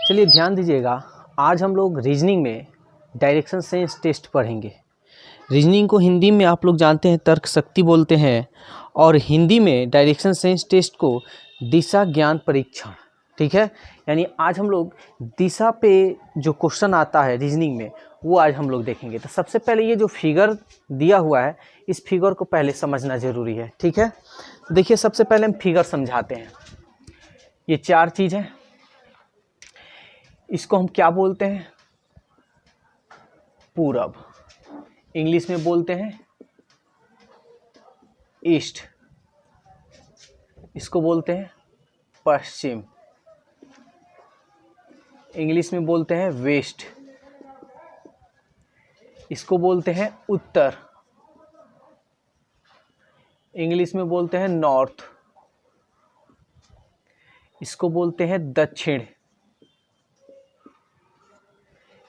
चलिए ध्यान दीजिएगा, आज हम लोग रीजनिंग में डायरेक्शन सेंस टेस्ट पढ़ेंगे। रीजनिंग को हिंदी में आप लोग जानते हैं तर्क शक्ति बोलते हैं, और हिंदी में डायरेक्शन सेंस टेस्ट को दिशा ज्ञान परीक्षण, ठीक है। यानी आज हम लोग दिशा पे जो क्वेश्चन आता है रीजनिंग में वो आज हम लोग देखेंगे। तो सबसे पहले ये जो फिगर दिया हुआ है इस फिगर को पहले समझना ज़रूरी है, ठीक है। तो देखिए सबसे पहले हम फिगर समझाते हैं। ये चार चीज़ है, इसको हम क्या बोलते हैं? पूरब, इंग्लिश में बोलते हैं ईस्ट, इसको बोलते हैं पश्चिम, इंग्लिश में बोलते हैं वेस्ट, इसको बोलते हैं उत्तर, इंग्लिश में बोलते हैं नॉर्थ, इसको बोलते हैं दक्षिण,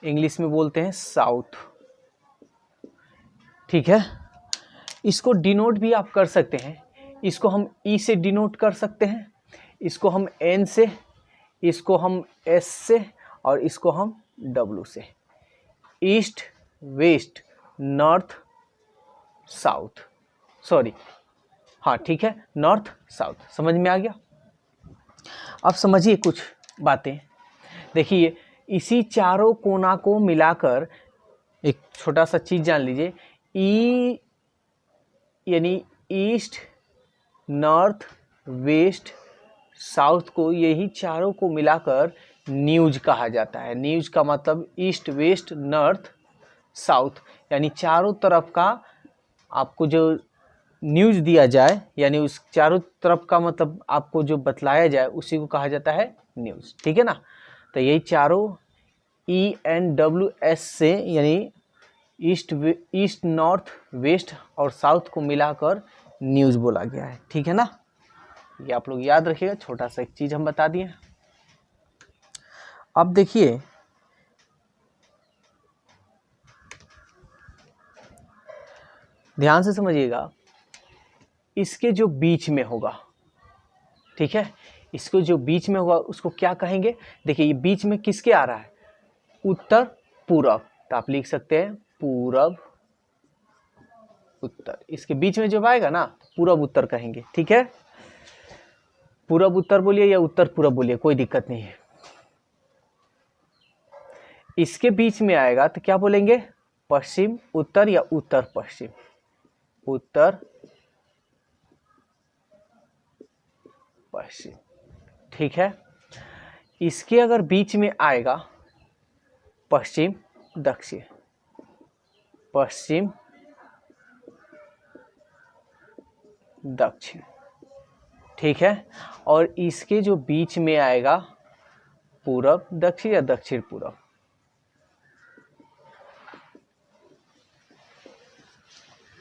इंग्लिश में बोलते हैं साउथ, ठीक है। इसको डिनोट भी आप कर सकते हैं, इसको हम ई से डिनोट कर सकते हैं, इसको हम एन से, इसको हम एस से, और इसको हम डब्ल्यू से। East, west, north, south, sorry हाँ ठीक है, नॉर्थ साउथ। समझ में आ गया? अब समझिए कुछ बातें। देखिए इसी चारों कोना को मिलाकर एक छोटा सा चीज़ जान लीजिए, ई यानी ईस्ट, नॉर्थ, वेस्ट, साउथ को, यही चारों को मिलाकर न्यूज कहा जाता है। न्यूज का मतलब ईस्ट, वेस्ट, नॉर्थ, साउथ, यानी चारों तरफ का आपको जो न्यूज दिया जाए, यानी उस चारों तरफ का मतलब आपको जो बतलाया जाए उसी को कहा जाता है न्यूज, ठीक है ना। तो यही चारों ENWS से, यानी ईस्ट, नॉर्थ, वेस्ट और साउथ को मिलाकर न्यूज बोला गया है, ठीक है ना। ये आप लोग याद रखिएगा, छोटा सा एक चीज हम बता दिए। अब देखिए ध्यान से समझिएगा, इसके जो बीच में होगा, ठीक है, इसको जो बीच में होगा उसको क्या कहेंगे? देखिए ये बीच में किसके आ रहा है? उत्तर पूरब, तो आप लिख सकते हैं पूरब उत्तर। इसके बीच में जब आएगा ना पूरब उत्तर कहेंगे, ठीक है। पूरब उत्तर बोलिए या उत्तर पूरब बोलिए, कोई दिक्कत नहीं है। इसके बीच में आएगा तो क्या बोलेंगे? पश्चिम उत्तर या उत्तर पश्चिम, उत्तर पश्चिम, ठीक है। इसके अगर बीच में आएगा पश्चिम दक्षिण, पश्चिम दक्षिण, ठीक है। और इसके जो बीच में आएगा पूरब दक्षिण या दक्षिण पूरब,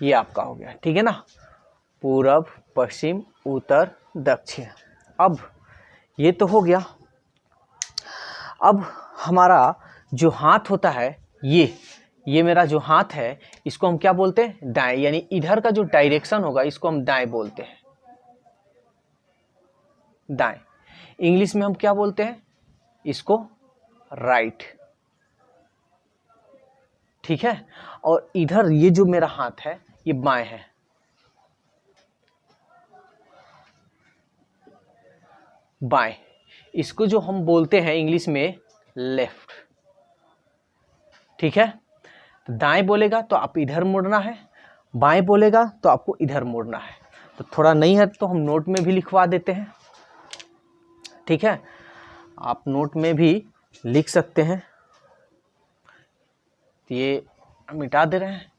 ये आपका हो गया, ठीक है ना। पूरब, पश्चिम, उत्तर, दक्षिण। अब ये तो हो गया। अब हमारा जो हाथ होता है, ये मेरा जो हाथ है इसको हम क्या बोलते हैं? दाएं, यानी इधर का जो डायरेक्शन होगा इसको हम दाएं बोलते हैं, दाएं। इंग्लिश में हम क्या बोलते हैं? इसको राइट, ठीक है। और इधर ये जो मेरा हाथ है ये बाएं है, बाएं। इसको जो हम बोलते हैं इंग्लिश में लेफ्ट, ठीक है। तो दाएं बोलेगा तो आप इधर मुड़ना है, बाएं बोलेगा तो आपको इधर मुड़ना है। तो थोड़ा नहीं है तो हम नोट में भी लिखवा देते हैं, ठीक है। आप नोट में भी लिख सकते हैं, तो ये मिटा दे रहे हैं।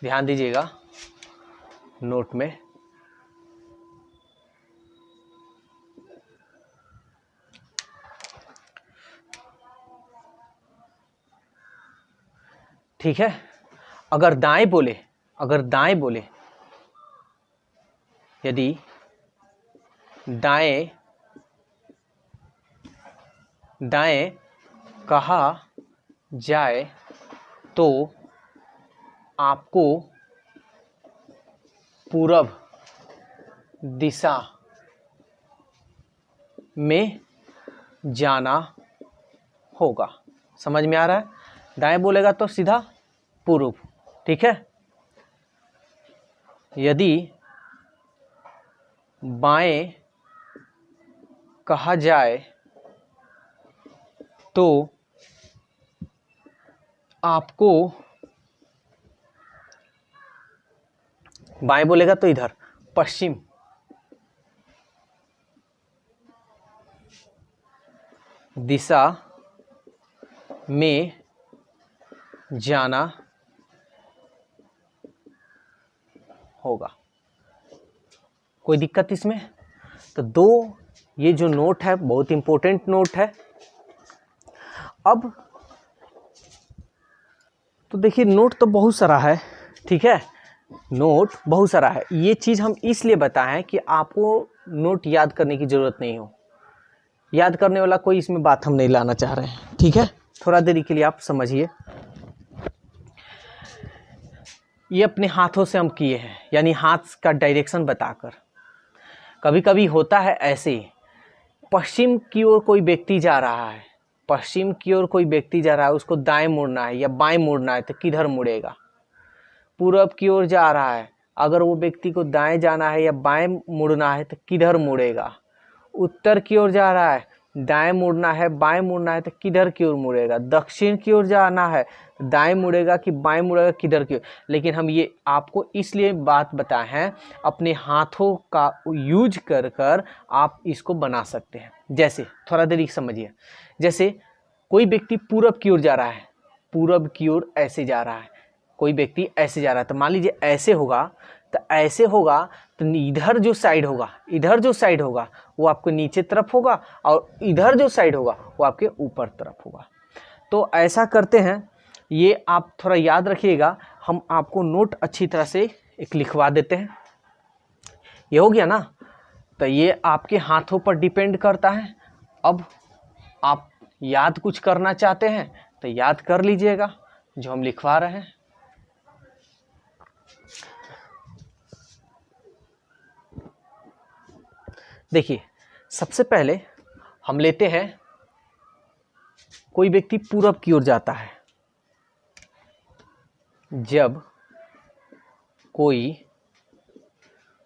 ध्यान दीजिएगा नोट में, ठीक है। अगर दाएं बोले, यदि दाएं कहा जाए तो आपको पूरब दिशा में जाना होगा। समझ में आ रहा है? दाएं बोलेगा तो सीधा पूर्व, ठीक है। यदि बाएं कहा जाए तो आपको, बाएं बोलेगा तो इधर पश्चिम दिशा में जाना होगा। कोई दिक्कत इसमें? तो दो ये जो नोट है बहुत इंपॉर्टेंट नोट है। अब तो देखिए नोट तो बहुत सारा है, ठीक है, नोट बहुत सारा है। ये चीज़ हम इसलिए बताएं कि आपको नोट याद करने की ज़रूरत नहीं हो। याद करने वाला कोई इसमें बात हम नहीं लाना चाह रहे हैं, ठीक है। थोड़ा देरी के लिए आप समझिए। ये अपने हाथों से हम किए हैं, यानी हाथ का डायरेक्शन बताकर। कभी कभी होता है ऐसे, पश्चिम की ओर कोई व्यक्ति जा रहा है, पश्चिम की ओर कोई व्यक्ति जा रहा है, उसको दाएं मुड़ना है या बाएं मुड़ना है तो किधर मुड़ेगा? पूरब की ओर जा रहा है, अगर वो व्यक्ति को दाएं जाना है या बाएं मुड़ना है तो किधर मुड़ेगा? उत्तर की ओर जा रहा है, दाएं मुड़ना है बाएं मुड़ना है तो किधर की ओर मुड़ेगा? दक्षिण की ओर जाना है, दाएं मुड़ेगा कि बाएं मुड़ेगा, किधर की ओर? लेकिन हम ये आपको इसलिए बात बताए हैं, अपने हाथों का यूज कर कर आप इसको बना सकते हैं। जैसे थोड़ा देरी समझिए, जैसे कोई व्यक्ति पूरब की ओर जा रहा है, पूरब की ओर ऐसे जा रहा है, कोई व्यक्ति ऐसे जा रहा है, तो मान लीजिए ऐसे होगा, तो ऐसे होगा तो इधर जो साइड होगा, इधर जो साइड होगा वो आपको नीचे तरफ होगा, और इधर जो साइड होगा वो आपके ऊपर तरफ होगा। तो ऐसा करते हैं, ये आप थोड़ा याद रखिएगा। हम आपको नोट अच्छी तरह से एक लिखवा देते हैं। ये हो गया ना? तो ये आपके हाथों पर डिपेंड करता है। अब आप याद कुछ करना चाहते हैं तो याद कर लीजिएगा जो हम लिखवा रहे हैं। देखिए सबसे पहले हम लेते हैं, कोई व्यक्ति पूरब की ओर जाता है। जब कोई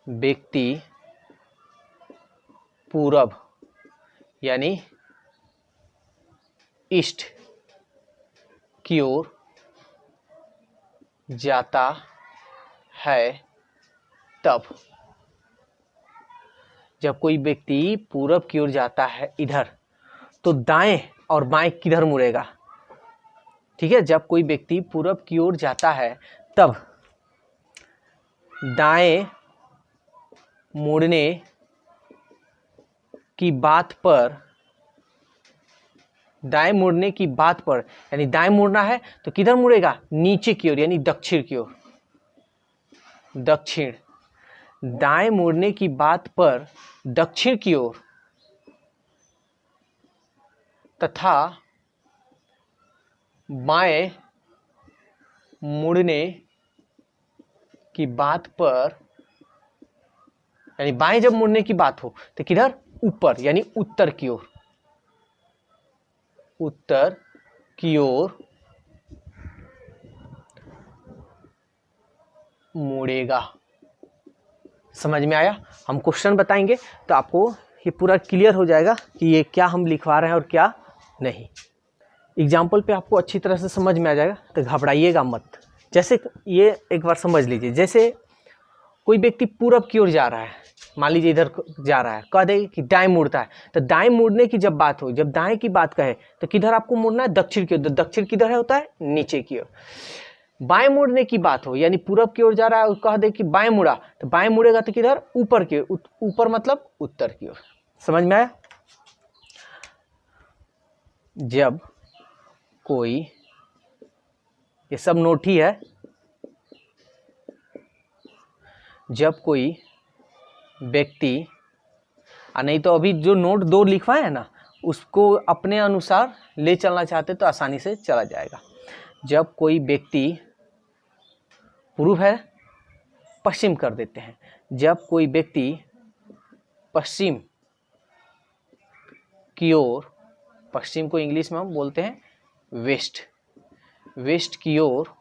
व्यक्ति पूरब यानी ईस्ट की ओर जाता है, तब, जब कोई व्यक्ति पूरब की ओर जाता है इधर, तो दाएं और बाएं किधर मुड़ेगा? ठीक है, जब कोई व्यक्ति पूरब की ओर जाता है तब दाएं मुड़ने की बात पर, दाएं मुड़ने की बात पर, यानी दाएं मुड़ना है तो किधर मुड़ेगा? नीचे की ओर, यानी दक्षिण की ओर। दक्षिण, दाएं मुड़ने की बात पर दक्षिण की ओर, तथा बाएं मुड़ने की बात पर, यानी बाएं जब मुड़ने की बात हो तो किधर? ऊपर, यानी उत्तर की ओर। उत्तर की ओर मुड़ेगा। समझ में आया? हम क्वेश्चन बताएंगे तो आपको ये पूरा क्लियर हो जाएगा कि ये क्या हम लिखवा रहे हैं और क्या नहीं। एग्जाम्पल पे आपको अच्छी तरह से समझ में आ जाएगा, तो घबराइएगा मत। जैसे ये एक बार समझ लीजिए, जैसे कोई व्यक्ति पूरब की ओर जा रहा है, मान लीजिए इधर जा रहा है, कह दे कि दाएं मुड़ता है, तो दाएं मुड़ने की जब बात हो, जब दाएं की बात कहे तो किधर आपको मुड़ना है? दक्षिण की ओर। दक्षिण किधर है होता है? नीचे की ओर। बाएं मुड़ने की बात हो, यानी पूरब की ओर जा रहा है, कह दे कि बाएं मुड़ा, तो बाएं मुड़ेगा तो किधर? ऊपर की ओर। ऊपर मतलब उत्तर की ओर। समझ में आया? जब कोई, ये सब नोट ही है, जब कोई व्यक्ति, नहीं तो अभी जो नोट दो लिखवाए है ना, उसको अपने अनुसार ले चलना चाहते तो आसानी से चला जाएगा। जब कोई व्यक्ति, पूर्व है, पश्चिम कर देते हैं। जब कोई व्यक्ति पश्चिम की ओर, पश्चिम को इंग्लिश में हम बोलते हैं वेस्ट, वेस्ट की ओर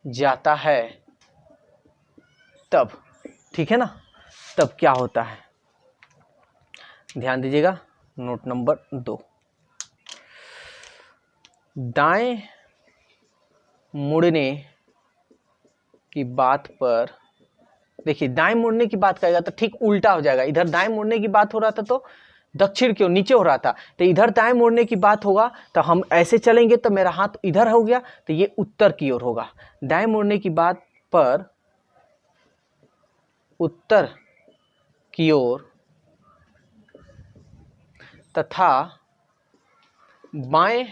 जाता है तब, ठीक है ना, तब क्या होता है, ध्यान दीजिएगा। नोट नंबर 2, दाएं मुड़ने की बात पर, देखिए दाएं मुड़ने की बात करेगा तो ठीक उल्टा हो जाएगा। इधर दाएं मुड़ने की बात हो रहा था तो दक्षिण की ओर नीचे हो रहा था, तो इधर दाएं मुड़ने की बात होगा तो हम ऐसे चलेंगे तो मेरा हाथ इधर हो गया, तो ये उत्तर की ओर होगा। दाएं मुड़ने की बात पर उत्तर की ओर तथा बाएं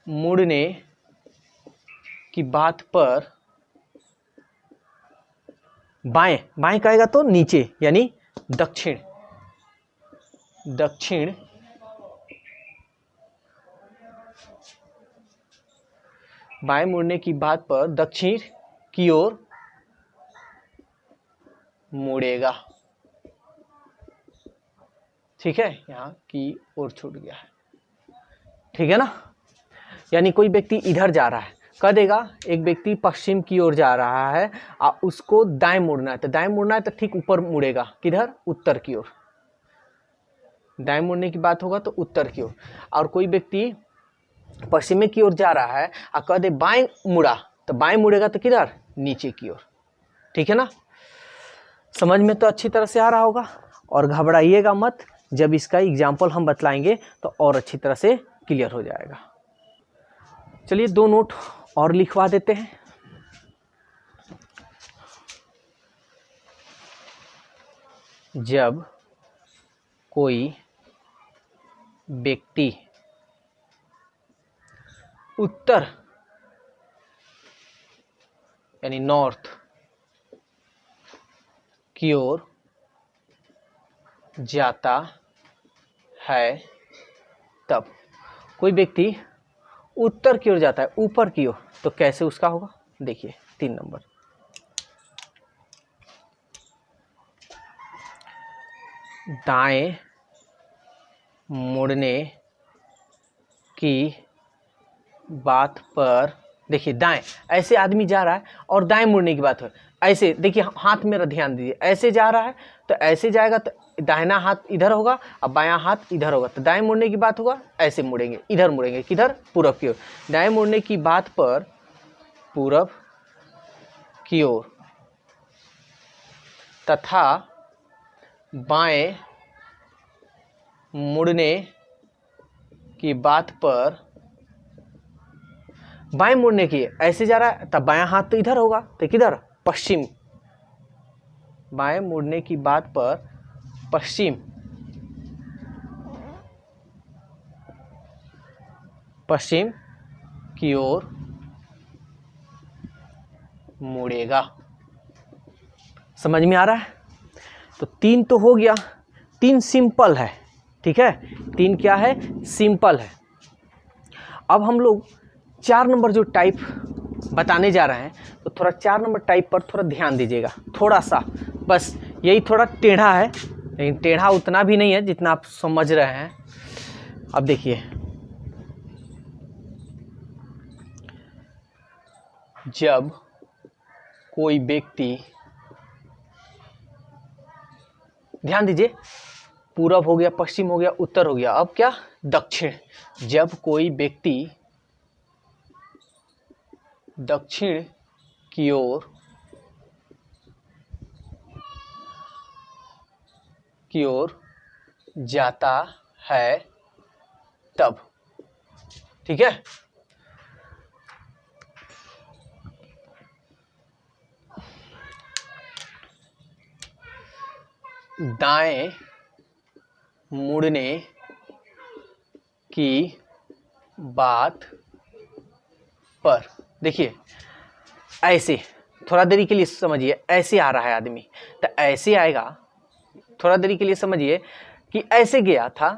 मुड़ने की बात पर, बाएं बाएं कहेगा तो नीचे यानी दक्षिण, दक्षिण बाएं मुड़ने की बात पर दक्षिण की ओर मुड़ेगा, ठीक है, यहाँ की ओर छूट गया है, ठीक है ना। यानी कोई व्यक्ति इधर जा रहा है, कह देगा एक व्यक्ति पश्चिम की ओर जा रहा है और उसको दाएं मुड़ना है, तो दाएं मुड़ना है तो ठीक ऊपर मुड़ेगा, किधर, उत्तर की ओर। दाएं मुड़ने की बात होगा तो उत्तर की ओर। और कोई व्यक्ति पश्चिमी की ओर जा रहा है और कह दे बाएं मुड़ा, तो बाएं मुड़ेगा तो किधर, नीचे की ओर, ठीक है ना। समझ में तो अच्छी तरह से आ रहा होगा, और घबराइएगा मत, जब इसका एग्जाम्पल हम बतलाएंगे तो और अच्छी तरह से क्लियर हो जाएगा। चलिए 2 नोट और लिखवा देते हैं। जब कोई व्यक्ति उत्तर यानी नॉर्थ की ओर जाता है तब, कोई व्यक्ति उत्तर की ओर जाता है, ऊपर की ओर, तो कैसे उसका होगा, देखिए 3 नंबर। दाएं मुड़ने की बात पर, देखिए दाएं, ऐसे आदमी जा रहा है और दाएं मुड़ने की बात हो, ऐसे देखिए हाथ मेरा ध्यान दीजिए, ऐसे जा रहा है तो ऐसे जाएगा तो दाहिना हाथ इधर होगा और बायां हाथ इधर होगा, तो दाएं मुड़ने की बात होगा ऐसे मुड़ेंगे, इधर मुड़ेंगे, किधर, पूरब की ओर। दाएं मुड़ने की बात पर पूरब की ओर तथा बाएं मुड़ने की बात पर, बाएं मुड़ने की ऐसे जा रहा है तब बायां हाथ तो इधर होगा, तो किधर, पश्चिम। बाएं मुड़ने की बात पर पश्चिम, पश्चिम की ओर मुड़ेगा। समझ में आ रहा है। तो 3 तो हो गया, 3 सिंपल है, ठीक है, 3 क्या है, सिंपल है। अब हम लोग 4 नंबर जो टाइप बताने जा रहे हैं, तो थोड़ा 4 नंबर टाइप पर थोड़ा ध्यान दीजिएगा, थोड़ा सा, बस यही थोड़ा टेढ़ा है, लेकिन टेढ़ा उतना भी नहीं है जितना आप समझ रहे हैं। अब देखिए, जब कोई व्यक्ति, ध्यान दीजिए, पूरब हो गया, पश्चिम हो गया, उत्तर हो गया, अब क्या, दक्षिण। जब कोई व्यक्ति दक्षिण की ओर जाता है तब, ठीक है। दाएं मुड़ने की बात पर, देखिए ऐसे, थोड़ा देरी के लिए समझिए, ऐसे आ रहा है आदमी, तो ऐसे आएगा, थोड़ा देरी के लिए समझिए कि ऐसे गया था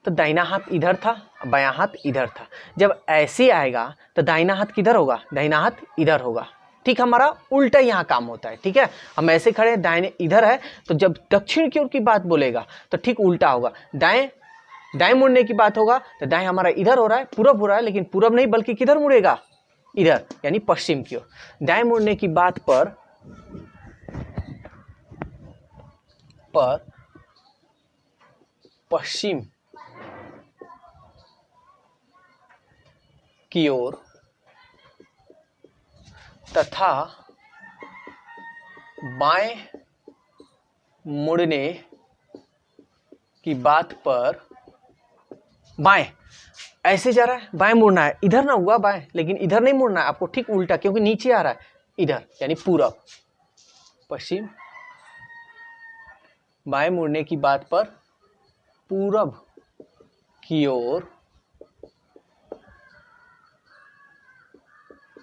तो दाहिना हाथ इधर था, बायां हाथ इधर था। जब ऐसे आएगा तो दाहिना हाथ किधर होगा, दाहिना हाथ इधर होगा, ठीक हमारा उल्टा यहाँ काम होता है। ठीक है, हम ऐसे खड़े हैं, दाहिने इधर है, तो जब दक्षिण की ओर की बात बोलेगा तो ठीक उल्टा होगा। दाएं मुड़ने की बात होगा तो दाएं हमारा इधर हो रहा है, पूरब हो रहा है, लेकिन पूरब नहीं बल्कि किधर मुड़ेगा, इधर, यानी पश्चिम की ओर। दाएं मुड़ने की बात पर पश्चिम की ओर तथा बाएं मुड़ने की बात पर बाएं ऐसे जा रहा है, बाएं मुड़ना है, इधर ना हुआ बाएं, लेकिन इधर नहीं मुड़ना है आपको, ठीक उल्टा, क्योंकि नीचे आ रहा है इधर, यानी पूरब। पश्चिम बाएं मुड़ने की बात पर पूरब की ओर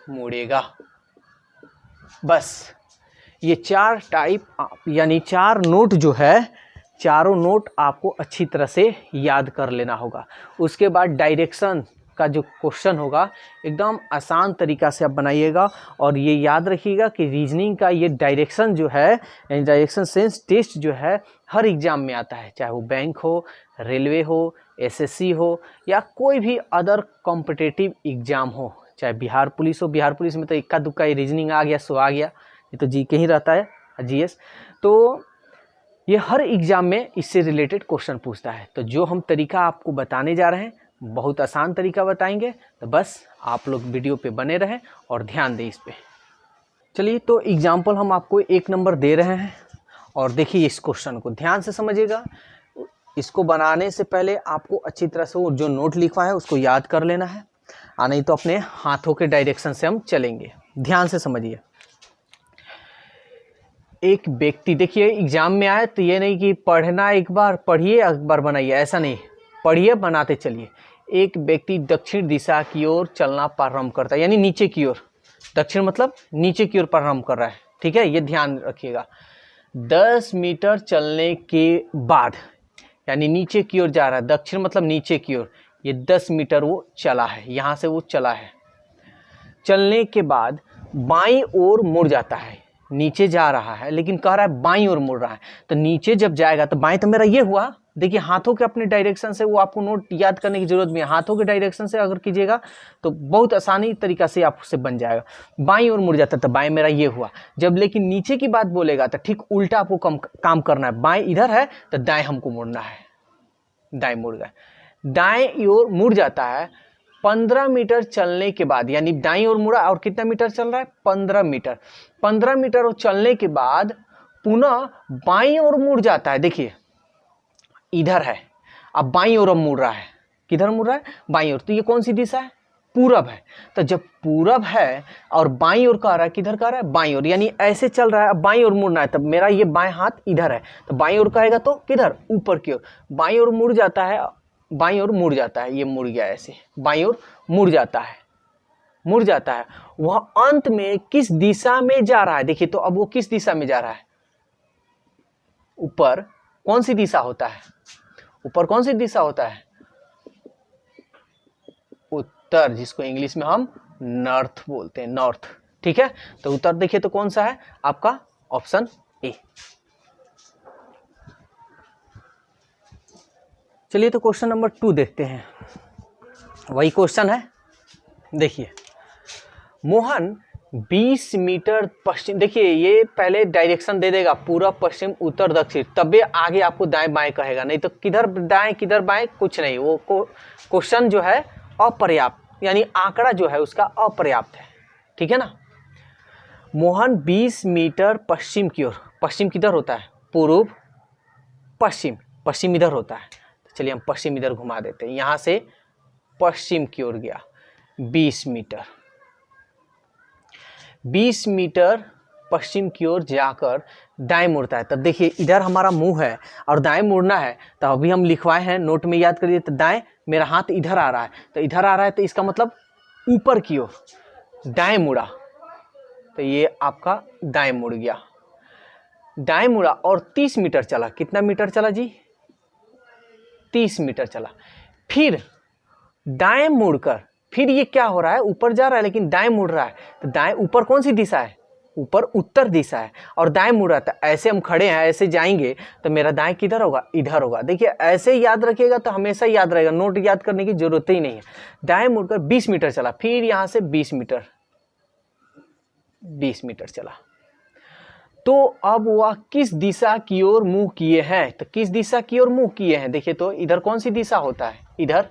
मुड़ेगा। बस ये 4 टाइप यानी 4 नोट जो है, चारों नोट आपको अच्छी तरह से याद कर लेना होगा। उसके बाद डायरेक्शन का जो क्वेश्चन होगा एकदम आसान तरीका से आप बनाइएगा, और ये याद रखिएगा कि रीजनिंग का ये डायरेक्शन जो है, डायरेक्शन सेंस टेस्ट जो है हर एग्जाम में आता है, चाहे वो बैंक हो, रेलवे हो, एसएससी हो, या कोई भी अदर कॉम्पिटिटिव एग्जाम हो, चाहे बिहार पुलिस हो। बिहार पुलिस में तो इक्का दुक्का रीजनिंग आ गया सो आ गया, ये तो जीके ही रहता है, जीएस। तो ये हर एग्जाम में इससे रिलेटेड क्वेश्चन पूछता है। तो जो हम तरीका आपको बताने जा रहे हैं बहुत आसान तरीका बताएंगे, तो बस आप लोग वीडियो पे बने रहें और ध्यान दें इस पे। चलिए, तो एग्जाम्पल हम आपको 1 नंबर दे रहे हैं, और देखिए इस क्वेश्चन को ध्यान से समझिएगा। इसको बनाने से पहले आपको अच्छी तरह से वो जो नोट लिखा है उसको याद कर लेना है, नहीं तो अपने हाथों के डायरेक्शन से हम चलेंगे। ध्यान से समझिए। एक व्यक्ति, देखिए एग्जाम में आए तो ये नहीं कि पढ़ना एक बार पढ़िए एक बार बनाइए, ऐसा नहीं, पढ़िए बनाते चलिए। एक व्यक्ति दक्षिण दिशा की ओर चलना प्रारंभ करता है, यानी नीचे की ओर, दक्षिण मतलब नीचे की ओर प्रारंभ कर रहा है। ठीक है, ये ध्यान रखिएगा। 10 मीटर चलने के बाद, यानी नीचे की ओर जा रहा है, दक्षिण मतलब नीचे की ओर, ये 10 मीटर वो चला है, यहाँ से वो चला है। चलने के बाद बाईं ओर मुड़ जाता है, नीचे जा रहा है लेकिन कह रहा है बाईं ओर मुड़ रहा है। तो नीचे जब जाएगा तो बाईं तो मेरा ये हुआ, देखिए हाथों के अपने डायरेक्शन से, वो आपको नोट याद करने की जरूरत नहीं है, हाथों के डायरेक्शन से अगर कीजिएगा तो बहुत आसानी तरीका से आपसे बन जाएगा। बाईं ओर मुड़ जाता है तो बाएं मेरा ये हुआ। जब लेकिन नीचे की बात बोलेगा तो ठीक उल्टा आपको काम करना है, बाएं इधर है तो दाएं हमको मुड़ना है, दाएं मुड़ गए। दाएं ओर मुड़ जाता है 15 मीटर चलने के बाद, यानी दाईं ओर मुड़ा और कितना मीटर चल रहा है, 15 मीटर। 15 मीटर और चलने के बाद पुनः बाईं ओर मुड़ जाता है, देखिए इधर है, अब बाईं ओर मुड़ रहा है, किधर मुड़ रहा है, बाईं ओर। तो ये कौन सी दिशा है, पूरब है। तो जब पूरब है और बाईं ओर का रहा है, किधर का रहा है, बाईं ओर, यानी ऐसे चल रहा है, अब बाईं ओर मुड़ना है, तब मेरा ये बाएं हाथ इधर है, तो बाईं ओर कहेगा तो किधर, ऊपर की ओर। बाईं ओर मुड़ जाता है, बाईं ओर मुड़ जाता है, ये मुड़ गया ऐसे, बाईं ओर मुड़ जाता है, मुड़ जाता है। वह अंत में किस दिशा में जा रहा है, देखिए तो अब वो किस दिशा में जा रहा है, ऊपर कौन सी दिशा होता है, ऊपर कौन सी दिशा होता है, उत्तर, जिसको इंग्लिश में हम नॉर्थ बोलते हैं, नॉर्थ। ठीक है, तो उत्तर देखिए तो कौन सा है आपका, ऑप्शन ए। चलिए तो क्वेश्चन नंबर 2 देखते हैं, वही क्वेश्चन है। देखिए, मोहन 20 मीटर पश्चिम, देखिए ये पहले डायरेक्शन दे देगा पूरब पश्चिम उत्तर दक्षिण, तब आगे आपको दाएं बाएं कहेगा, नहीं तो किधर दाएं किधर बाएं कुछ नहीं। वो क्वेश्चन जो है अपर्याप्त, यानी आंकड़ा जो है उसका अपर्याप्त है। ठीक है ना। मोहन 20 मीटर पश्चिम की ओर, पश्चिम किधर होता है, पूर्व पश्चिम, पश्चिम इधर होता है, तो चलिए हम पश्चिम इधर घुमा देते हैं, यहाँ से पश्चिम की ओर गया 20 मीटर, 20 मीटर पश्चिम की ओर जाकर दाएं मुड़ता है। तब देखिए इधर हमारा मुंह है और दाएं मुड़ना है, तो अभी हम लिखवाए हैं नोट में, याद करिए। तो दाएं, मेरा हाथ इधर आ रहा है, तो इधर आ रहा है, तो इसका मतलब ऊपर की ओर दाएं मुड़ा, तो ये आपका दाएं मुड़ गया, दाएं मुड़ा और 30 मीटर चला। कितना मीटर चला जी, 30 मीटर चला। फिर दाएं मुड़कर फिर ये क्या हो रहा है, ऊपर जा रहा है लेकिन दाएं मुड़ रहा है। तो दाएं ऊपर कौन सी दिशा है, ऊपर उत्तर दिशा है, और दाएं मुड़ रहा है। ऐसे हम खड़े हैं, ऐसे जाएंगे तो मेरा दाएं किधर होगा, इधर होगा। देखिए ऐसे याद रखिएगा तो हमेशा याद रहेगा, नोट याद करने की जरूरत ही नहीं है। दाएं मुड़कर 20 मीटर चला, फिर यहाँ से 20 मीटर चला। तो अब वह किस दिशा की ओर मुंह किए हैं, तो किस दिशा की ओर मुंह किए हैं, देखिए तो इधर कौन सी दिशा होता है, इधर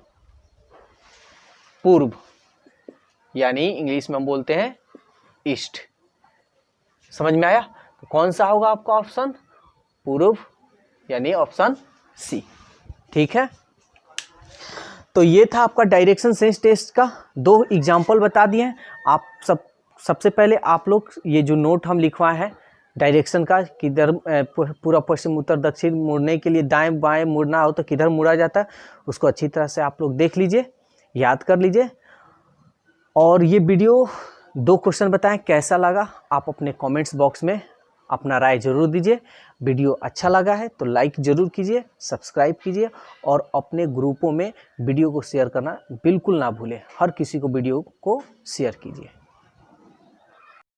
पूर्व, यानी इंग्लिश में हम बोलते हैं ईस्ट। समझ में आया? तो कौन सा होगा आपका ऑप्शन, पूर्व, यानी ऑप्शन सी। ठीक है, तो ये था आपका डायरेक्शन सेंस टेस्ट का 2 एग्जाम्पल बता दिए हैं। आप सबसे पहले आप लोग ये जो नोट हम लिखवाए हैं डायरेक्शन का, किधर पूरा पश्चिम उत्तर दक्षिण मुड़ने के लिए दाएं बाएं मुड़ना हो तो किधर मुड़ा जाता है, उसको अच्छी तरह से आप लोग देख लीजिए, याद कर लीजिए। और ये वीडियो 2 क्वेश्चन बताएं कैसा लगा, आप अपने कमेंट्स बॉक्स में अपना राय जरूर दीजिए। वीडियो अच्छा लगा है तो लाइक जरूर कीजिए, सब्सक्राइब कीजिए, और अपने ग्रुपों में वीडियो को शेयर करना बिल्कुल ना भूलें। हर किसी को वीडियो को शेयर कीजिए।